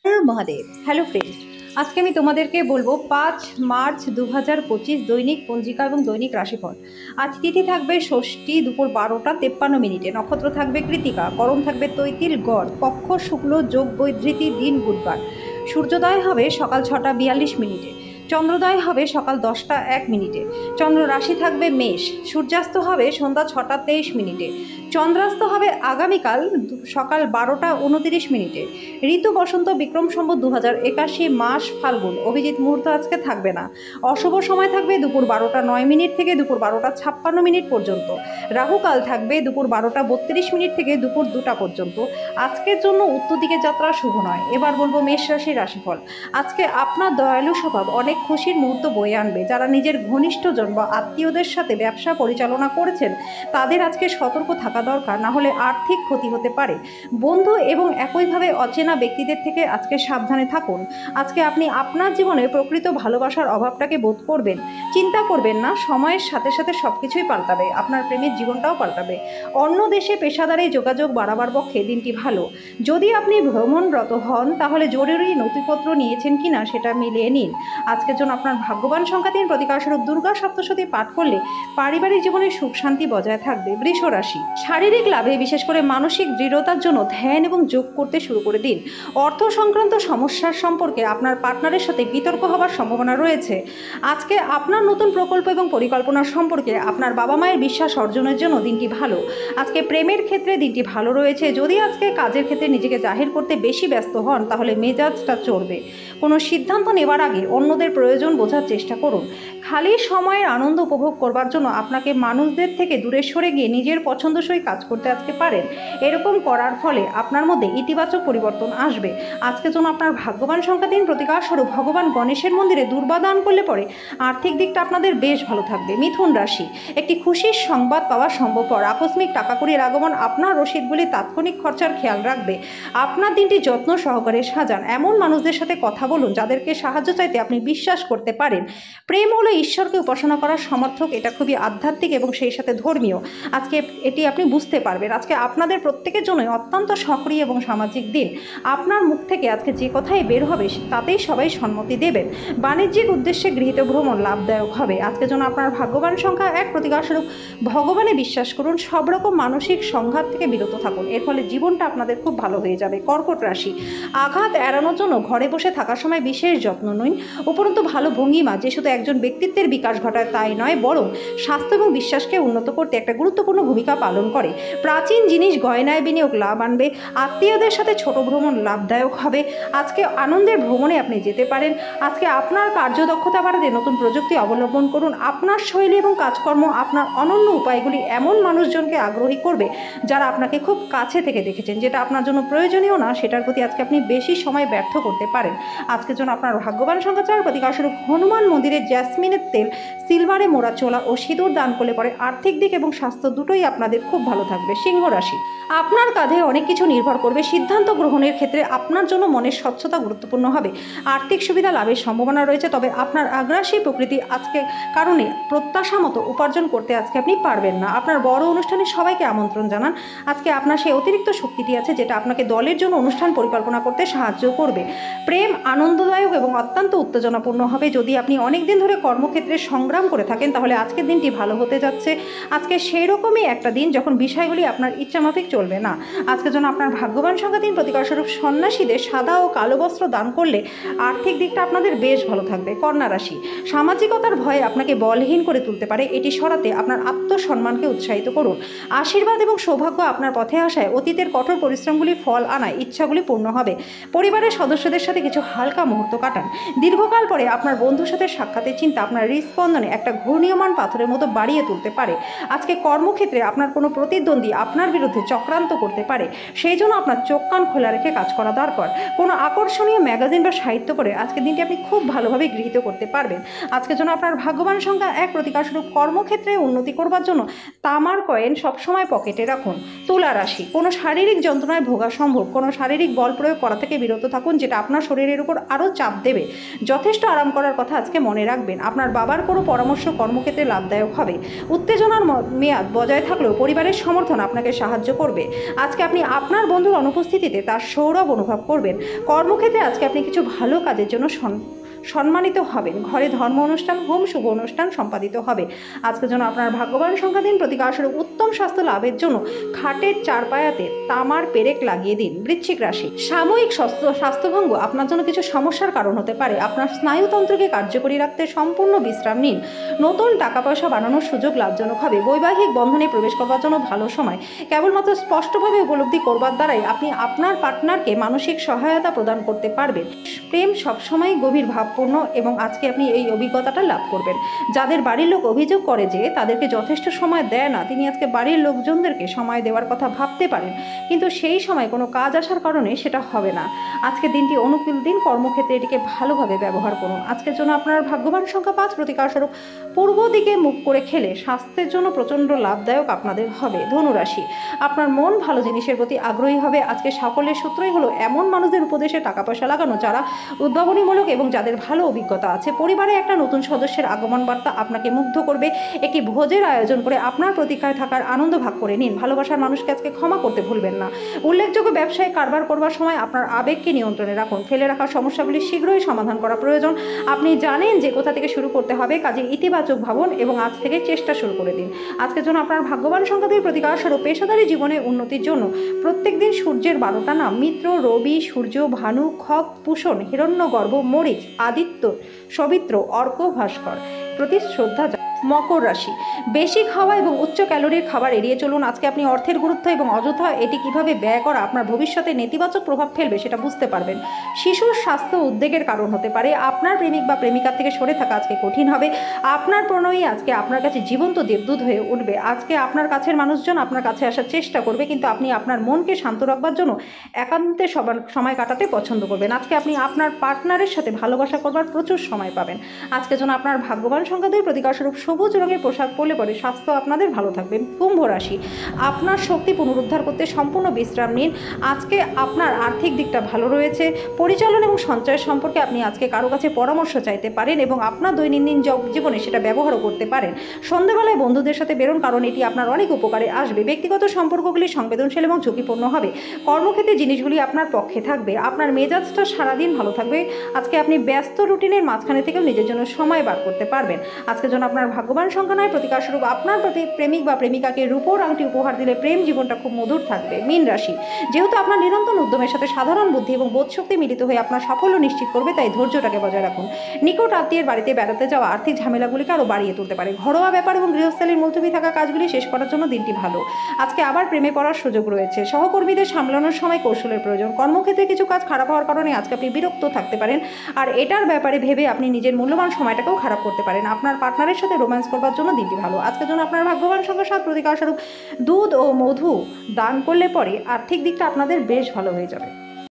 Mahadev. Hello friends, আজকে আমি তোমাদেরকে বলবো 5 মার্চ 2025 দৈনিক পঞ্জিকা এবং দৈনিক রাশিফল। আজ তিথি থাকবে ষষ্ঠী দুপুর 12টা 53 মিনিটে, নক্ষত্র থাকবে কৃতিকা, করণ থাকবে তৈতিল গড়, পক্ষ শুক্ল, যোগ বৈধৃতি, দিন বুধবার। সূর্যোদয় হবে সকাল 6টা 42 মিনিটে, চন্দ্রোদয় হবে সকাল 10টা 1 মিনিটে, চন্দ্র রাশি থাকবে মেষ, সূর্যাস্ত হবে সন্ধ্যা 6টা 23 মিনিটে, চন্দ্রাস্ত হবে আগামীকাল সকাল 12টা 29 মিনিটে। ঋতু বসন্ত, বিক্রম সম্বত 2081, মাস ফাল্গুন, অভিজিৎ মুহূর্ত আজকে থাকবে না। অশুভ সময় থাকবে দুপুর 12টা 9 মিনিট থেকে দুপুর 12টা 56 মিনিট পর্যন্ত। রাহুকাল থাকবে দুপুর 12টা 32 মিনিট থেকে দুপুর 2টা পর্যন্ত। আজকের জন্য উত্তর দিকে যাত্রা শুভ নয়। এবার বলবো মেষ রাশির রাশিফল। আজকে আপনার দয়ালু স্বভাব অনেক খুশির মুহূর্ত বয়ে আনবে। যারা নিজের ঘনিষ্ঠজন বা আত্মীয়দের সাথে ব্যবসা পরিচালনা করেছেন তাদের আজকে সতর্ক থাকা দরকার, না হলে আর্থিক ক্ষতি হতে পারে। বন্ধু এবং একইভাবে অচেনা ব্যক্তিদের থেকে আজকে সাবধানে থাকুন। আজকে আপনি আপনার জীবনে প্রকৃত ভালোবাসার অভাবটাকে বোধ করবেন। চিন্তা করবেন না, সময়ের সাথে সাথে সবকিছুই পাল্টাবে, আপনার প্রেমের জীবনটাও পাল্টাবে। অন্য দেশে পেশাদারি যোগাযোগ বাড়াবার পক্ষে দিনটি ভালো। যদি আপনি ভ্রমণরত হন তাহলে জরুরি নথিপত্র নিয়েছেন কিনা সেটা মিলিয়ে নিন। আজকের জন্য আপনার ভাগ্যবান সংখ্যা 3, প্রতিকারস্বরূপ দুর্গা সপ্তশতী পাঠ করলে পারিবারিক জীবনে সুখ শান্তি বজায় থাকবে। বৃষ রাশি, শারীরিক লাভে বিশেষ করে মানসিক দৃঢ়তার জন্য ধ্যান এবং যোগ করতে শুরু করে দিন। অর্থ সংক্রান্ত সমস্যার সম্পর্কে আপনার পার্টনারের সাথে বিতর্ক হওয়ার সম্ভাবনা রয়েছে। আজকে আপনার নতুন প্রকল্প এবং পরিকল্পনার সম্পর্কে আপনার বাবা মায়ের বিশ্বাস অর্জনের জন্য দিনটি ভালো। আজকে প্রেমের ক্ষেত্রে দিনটি ভালো রয়েছে। যদি আজকে কাজের ক্ষেত্রে নিজেকে জাহির করতে বেশি ব্যস্ত হন তাহলে মেজাজটা চড়বে। কোনো সিদ্ধান্ত নেওয়ার আগে অন্যদের প্রয়োজন বোঝার চেষ্টা করুন। খালি সময়ের আনন্দ উপভোগ করবার জন্য আপনাকে মানুষদের থেকে দূরে সরে গিয়ে নিজের পছন্দসই কাজ করতে আজকে পারেন। এরকম করার ফলে আপনার মধ্যে ইতিবাচক পরিবর্তন আসবে। আজকের জন্য আপনার ভাগ্যবান সংখ্যা 3, প্রতিকারস্বরূপ ভগবান গণেশের মন্দিরে দুর্বা দান করলে পরে আর্থিক দিকটা আপনাদের বেশ ভালো থাকবে। মিথুন রাশি, একটি খুশির সংবাদ পাওয়া সম্ভবপর। আকস্মিক টাকা কড়ির আগমন আপনার রসিদগুলি তাৎক্ষণিক খরচার খেয়াল রাখবে। আপনার দিনটি যত্ন সহকারে সাজান। এমন মানুষদের সাথে কথা বলুন যাদেরকে সাহায্য চাইতে আপনি বিশ্বাস করতে পারেন। প্রেম হলো ঈশ্বরকে উপাসনা করার সমর্থক। এটা খুবই আধ্যাত্মিক এবং সেই সাথে ধর্মীয়। আজকে এটি আপনি বুঝতে পারবেন। আজকে আপনাদের প্রত্যেকের জন্যই অত্যন্ত সক্রিয় এবং সামাজিক দিন। আপনার মুখ থেকে আজকে যে কথাই বের হবে তাতেই সবাই সম্মতি দেবেন। বাণিজ্যিক উদ্দেশ্যে গৃহীত ভ্রমণ লাভদায়ক হবে। আজকের জন্য আপনার ভাগ্যবান সংখ্যা 1, প্রতিকারস্বরূপ ভগবানে বিশ্বাস করুন। সব রকম মানসিক সংঘাত থেকে বিরত থাকুন, এর ফলে জীবনটা আপনাদের খুব ভালো হয়ে যাবে। কর্কট রাশি, আঘাত এড়ানোর জন্য ঘরে বসে থাকার সময় বিশেষ যত্ন নিন। উপরন্তু ভালো ভঙ্গিমা যে শুধু একজন ব্যক্তিত্বের বিকাশ ঘটায় তাই নয়, বরং স্বাস্থ্য এবং বিশ্বাসকে উন্নত করতে একটা গুরুত্বপূর্ণ ভূমিকা পালন করে। প্রাচীন জিনিস গয়নায় বিনিয়োগ লাভ আনবে। আত্মীয়দের সাথে ছোট ভ্রমণ লাভদায়ক হবে। আজকে আনন্দের ভ্রমণে আপনি যেতে পারেন। আজকে আপনার কার্যদক্ষতা বাড়াতে নতুন প্রযুক্তি অবলম্বন করুন। আপনার শৈলী এবং কাজকর্ম, আপনার অনন্য উপায়গুলি এমন মানুষজনকে আগ্রহী করবে যারা আপনাকে খুব কাছে থেকে দেখেছেন। যেটা আপনার জন্য প্রয়োজনীয় না সেটার প্রতি আজকে আপনি বেশি সময় ব্যর্থ করতে পারেন। আজকের জন্য আপনার ভাগ্যবান সংখ্যা 4, প্রতিকারস্বরূপ হনুমান মন্দিরে জ্যাসমিনের তেল, সিলভারে মোড়া চোলা ও সিঁদুর দান করলে পরে আর্থিক দিক এবং স্বাস্থ্য দুটোই আপনাদের খুব ভালো থাকবে। সিংহ রাশি, আপনার কাঁধে অনেক কিছু নির্ভর করবে। সিদ্ধান্ত গ্রহণের ক্ষেত্রে আপনার জন্য মনের স্বচ্ছতা গুরুত্বপূর্ণ হবে। আর্থিক সুবিধা লাভের সম্ভাবনা রয়েছে, তবে আপনার আগ্রাসী প্রকৃতি আজকে কারণে প্রত্যাশা মতো উপার্জন করতে আজকে আপনি পারবেন না। আপনার বড় অনুষ্ঠানে সবাইকে আমন্ত্রণ জানান। আজকে আপনার সেই অতিরিক্ত শক্তিটি আছে যেটা আপনাকে দলের জন্য অনুষ্ঠান পরিকল্পনা করতে সাহায্য করবে। প্রেম আনন্দদায়ক এবং অত্যন্ত উত্তেজনাপূর্ণ হবে। যদি আপনি অনেক দিন ধরে কর্মক্ষেত্রে সংগ্রাম করে থাকেন তাহলে আজকের দিনটি ভালো হতে যাচ্ছে। আজকে সেই রকমই একটা দিন যখন বিষয়গুলি আপনার ইচ্ছামাফিক চলবে না। আজকের জন্য আপনার ভাগ্যবান সংখ্যা 3, প্রতিকারস্বরূপ সন্ন্যাসীদের সাদা ও কালো বস্ত্র দান করলে আর্থিক দিকটা আপনাদের বেশ ভালো থাকবে। কন্যা রাশি, সামাজিকতার ভয়ে আপনাকে বলহীন করে তুলতে পারে। এটি সরাতে আপনার আত্মসম্মানকে উৎসাহিত করুন। আশীর্বাদ এবং সৌভাগ্য আপনার পথে আসায় অতীতের কঠোর পরিশ্রমগুলি ফল আনায় ইচ্ছাগুলি পূর্ণ হবে। পরিবারের সদস্যদের সাথে কিছু হালকা মুহূর্ত কাটান। দীর্ঘকাল পরে আপনার বন্ধুর সাথে সাক্ষাতের চিন্তা আপনার হৃদস্পন্দনে একটা ঘূর্ণীয়মান পাথরের মতো বাড়িয়ে তুলতে পারে। আজকে কর্মক্ষেত্রে আপনার কোনো প্রতিদ্বন্দ্বী আপনার বিরুদ্ধে চক্রান্ত করতে পারে, সেই জন্য আপনার চোখ কান খোলা রেখে কাজ করা দরকার। কোনো আকর্ষণীয় ম্যাগাজিন বা সাহিত্য করে আজকের দিনটি আপনি খুব ভালোভাবে গৃহীত করতে পারবেন। আজকের জন্য আপনার ভাগ্যবান সংখ্যা 1, প্রতিকারস্বরূপ কর্মক্ষেত্রে উন্নতি করবার জন্য তামার কয়েন সবসময় পকেটে রাখুন। তুলা রাশি, কোনো শারীরিক যন্ত্রণায় ভোগা সম্ভব। কোনো শারীরিক বল প্রয়োগ করা থেকে বিরত থাকুন, যেটা আপনার শরীরের উপর আরও চাপ দেবে। যথেষ্ট আরাম করার কথা আজকে মনে রাখবেন। আপনার বাবার কোনো পরামর্শ কর্মক্ষেত্রে লাভদায়ক হবে। উত্তেজনার মেয়াদ বজায় থাকলেও পরিবারের পরিবারের সমর্থন আপনাকে সাহায্য করবে। আজকে আপনি আপনার বন্ধুর অনুপস্থিতিতে তার সৌরভ অনুভব করবেন। কর্মক্ষেত্রে আজকে আপনি কিছু ভালো কাজের জন্য সম্মানিত হবেন। ঘরে ধর্ম অনুষ্ঠান, হোম শুভ অনুষ্ঠান সম্পাদিত হবে। আজকের জন্য আপনার ভাগ্যবান সংখ্যা দিন প্রতিকারস্বরূপ উত্তম স্বাস্থ্য লাভের জন্য খাটের চারপায়াতে তামার পেরেক লাগিয়ে দিন। বৃশ্চিক রাশি, সাময়িক স্বাস্থ্যভঙ্গ আপনার জন্য কিছু সমস্যার কারণ হতে পারে। আপনার স্নায়ুতন্ত্রকে কার্যকরী রাখতে সম্পূর্ণ বিশ্রাম নিন। নতুন টাকা পয়সা বানানোর সুযোগ লাভজনক হবে। বৈবাহিক বন্ধনে প্রবেশ করবার জন্য ভালো সময়। কেবলমাত্র স্পষ্টভাবে উপলব্ধি করবার দ্বারাই আপনি আপনার পার্টনারকে মানসিক সহায়তা প্রদান করতে পারবেন। প্রেম সবসময় গভীর ভাবপূর্ণ এবং আজকে আপনি এই অভিজ্ঞতাটা লাভ করবেন। যাদের বাড়ির লোক অভিযোগ করে যে তাদেরকে যথেষ্ট সময় দেয় না, তিনি আজকে বাড়ির লোকজনদেরকে সময় দেওয়ার কথা ভাবতে পারেন, কিন্তু সেই সময় কোনো কাজ আসার কারণে সেটা হবে না। আজকে দিনটি অনুকূল দিন, কর্মক্ষেত্রে এটিকে ভালোভাবে ব্যবহার করুন। আজকের জন্য আপনার ভাগ্যবান সংখ্যা 5, প্রতিকারস্বরূপ পূর্ব দিকে মুখ করে খেলে স্বাস্থ্যের জন্য প্রচণ্ড লাভদায়ক আপনাদের হবে। ধনুরাশি, আপনার মন ভালো জিনিসের প্রতি আগ্রহী হবে। আজকে সাফল্যের সূত্রই হলো এমন মানুষদের উপদেশে টাকা পয়সা লাগানো যারা উদ্ভাবনীমূলক এবং যাদের ভালো অভিজ্ঞতা আছে। পরিবারে একটা নতুন সদস্যের আগমন বার্তা আপনাকে মুগ্ধ করবে। একটি ভোজের আয়োজন করে আপনার প্রতীক্ষায় থাকার আনন্দ ভাগ করে নিন। ভালোবাসার মানুষকে আজকে ক্ষমা করতে ভুলবেন না। উল্লেখযোগ্য ব্যবসায় কারবার করবার সময় আপনার আবেগকে নিয়ন্ত্রণে রাখুন। ফেলে রাখা সমস্যাগুলি শীঘ্রই সমাধান করা প্রয়োজন। আপনি জানেন যে কোথা থেকে শুরু করতে হবে, কাজে ইতিবাচক ভাবুন এবং আজ থেকে চেষ্টা শুরু করে দিন। আজকের জন্য আপনার ভাগ্যবান সংখ্যা দিয়ে প্রতিকারস্বরূপ পেশাদারী জীবনে উন্নতির জন্য প্রত্যেক দিন সূর্যের 12টা নাম মিত্র, রবি, সূর্য, ভানু, খগ, পুষণ, হিরণ্যগর্ভ, মরিচ, আদিত্য, সবিত্র, অর্ক, ভাস্কর প্রতি শ্রদ্ধা। মকর রাশি, বেশি খাওয়া এবং উচ্চ ক্যালোরির খাবার এড়িয়ে চলুন। আজকে আপনি অর্থের গুরুত্ব এবং অযথা এটি কিভাবে ব্যয় করা আপনার ভবিষ্যতে নেতিবাচক প্রভাব ফেলবে সেটা বুঝতে পারবেন। শিশুর স্বাস্থ্য উদ্বেগের কারণ হতে পারে। আপনার প্রেমিক বা প্রেমিকার থেকে সরে থাকা আজকে কঠিন হবে। আপনার প্রণয়ী আজকে আপনার কাছে জীবন্ত দেবদূত হয়ে উঠবে। আজকে আপনার কাছের মানুষজন আপনার কাছে আসার চেষ্টা করবে, কিন্তু আপনি আপনার মনকে শান্ত রাখবার জন্য একান্তে সময় কাটাতে পছন্দ করবেন। আজকে আপনি আপনার পার্টনারের সাথে ভালোবাসা করবার প্রচুর সময় পাবেন। আজকের জন্য আপনার ভাগ্যবান সংখ্যা 2, প্রতিকারস্বরূপ সবুজ রঙের পোশাক পরলে পরে স্বাস্থ্য আপনাদের ভালো থাকবে। কুম্ভ রাশি, আপনার শক্তি পুনরুদ্ধার করতে সম্পূর্ণ বিশ্রাম নিন। আজকে আপনার আর্থিক দিকটা ভালো রয়েছে। পরিচালন এবং সঞ্চয়ের সম্পর্কে আপনি আজকে কারো কাছে পরামর্শ চাইতে পারেন এবং আপনার দৈনন্দিন জীবনে সেটা ব্যবহারও করতে পারেন। সন্ধ্যাবেলায় বন্ধুদের সাথে বেরোন, কারণ এটি আপনার অনেক উপকারে আসবে। ব্যক্তিগত সম্পর্কগুলি সংবেদনশীল এবং ঝুঁকিপূর্ণ হবে। কর্মক্ষেত্রে জিনিসগুলি আপনার পক্ষে থাকবে। আপনার মেজাজটা সারাদিন ভালো থাকবে। আজকে আপনি ব্যস্ত রুটিনের মাঝখানে থেকেও নিজের জন্য সময় বার করতে পারবেন। আজকের জন্য আপনার ভাগ্যবান সংখ্যা 9, প্রতিকারস্বরূপ আপনার প্রতি প্রেমিক বা প্রেমিকাকে রূপোর আংটি উপহার দিলে প্রেম জীবনটা খুব মধুর থাকবে। মীন রাশি, যেহেতু আপনার নিরন্তর উদ্যমের সাথে সাধারণ বুদ্ধি এবং বোধশক্তি মিলিত হয়ে আপনার সাফল্য নিশ্চিত করবে, তাই ধৈর্যটাকে বজায় রাখুন। নিকট আত্মীয়ের বাড়িতে বেড়াতে যাওয়া আর্থিক ঝামেলাগুলিকে আরও বাড়িয়ে তুলতে পারে। ঘরোয়া ব্যাপার এবং গৃহস্থালীর মুলতবি থাকা কাজগুলি শেষ করার জন্য দিনটি ভালো। আজকে আবার প্রেমে পড়ার সুযোগ রয়েছে। সহকর্মীদের সামলানোর সময় কৌশলের প্রয়োজন। কর্মক্ষেত্রে কিছু কাজ খারাপ হওয়ার কারণে আজকে আপনি বিরক্ত থাকতে পারেন, আর এটার ব্যাপারে ভেবে আপনি নিজের মূল্যবান সময়টাকেও খারাপ করতে পারেন। আপনার পার্টনারের সাথে রোম্যান্স করবার জন্য দিনটি ভালো। আজকের জন্য আপনার ভাগ্যবান সংখ্যা 7, প্রতিকারস্বরূপ দুধ ও মধু দান করলে পরে আর্থিক দিকটা আপনাদের বেশ ভালো হয়ে যাবে।